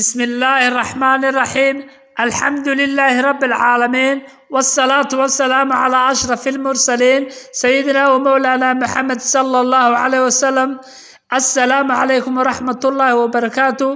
بسم الله الرحمن الرحيم. الحمد لله رب العالمين، والصلاة والسلام على أشرف المرسلين سيدنا ومولانا محمد صلى الله عليه وسلم. السلام عليكم ورحمة الله وبركاته.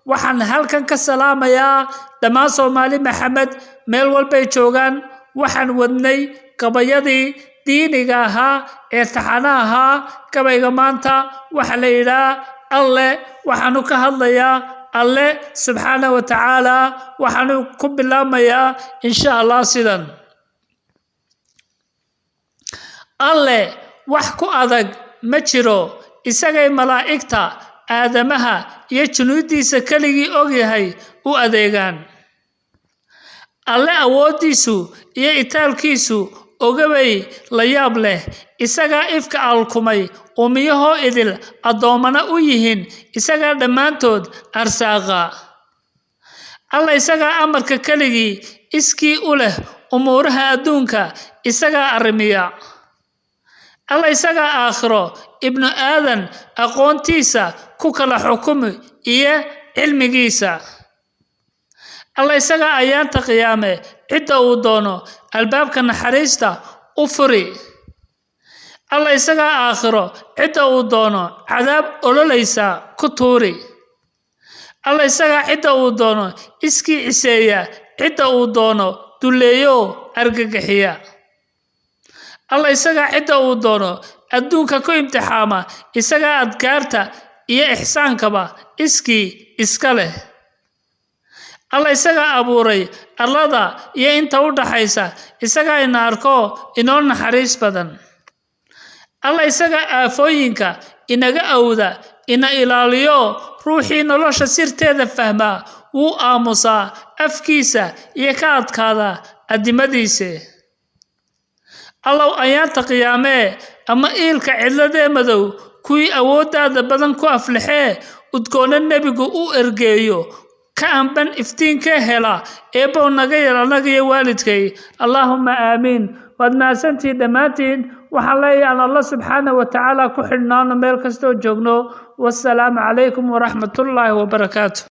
waxaan halkan ka salaamayaa dhammaan Soomaali Maxamed meel walba ay joogaan. waxaan wadnay gabayadii diiniga ahaa ee taxanaha gabayga maanta waxa la yiraahdaa alle. waxaanu ka hadlayaa alle subhanahu wa ta'ala. waxaanu ku bilaamayaa insha Allah sidan: alle wax ku adag ma jiro, isagay malaa'igta aadamaha iyo junuudiisa kaligii og yahay u adeegaan. alle awoodiisu iyo itaalkiisu ogabay la yaab leh. isagaa ifka alkumay umiyahoo idil adoomana u yihiin, isagaa dhammaantood arsaaqa. alle isagaa amarka kaligii iskii u leh umuuraha adduunka, isagaa arrimiya. alle isagaa aakhiro ibnu aadan aqoontiisa ku kala xukumi iyo cilmigiisa. alle isagaa ayaanta qiyaame cidda uu doono albaabka naxariista u furi. alle isagaa aakhiro cidda uu doono cadaab ololaysa ku tuuri. alle isagaa cidda uu doono iskii ciseeya, cidda uu doono duleeyo argagaxiya. alle isagaa cidda uu doono adduunka ku imtixaama, isagaa adkaarta iyo ixsaankaba iskii iska leh. alle isagaa abuuray arlada iyo inta u dhaxaysa, isagaa ina arko inoo naxariis badan. alle isagaa aafooyinka inaga awda, ina ilaaliyo. ruuxii nolosha sirteeda fahmaa wuu aamusaa afkiisa iyo ka adkaada adimadiisa. allow ayaanta qiyaamee ama iilka cidladee madow kuwii awooddaada badan ku aflixee udgoona nebigu u ergeeyo ka anban iftiinkee hela eebbow naga yar annaga iyo waalidkay. allaahumma aamiin. waad mahadsantihiin dhammaantiin. waxaan leeyahay aan allah subxaanahu wa tacaala ku xidhnaano meel kastoo joogno. wassalaamu calaykum waraxmatullaahi wabarakaatu.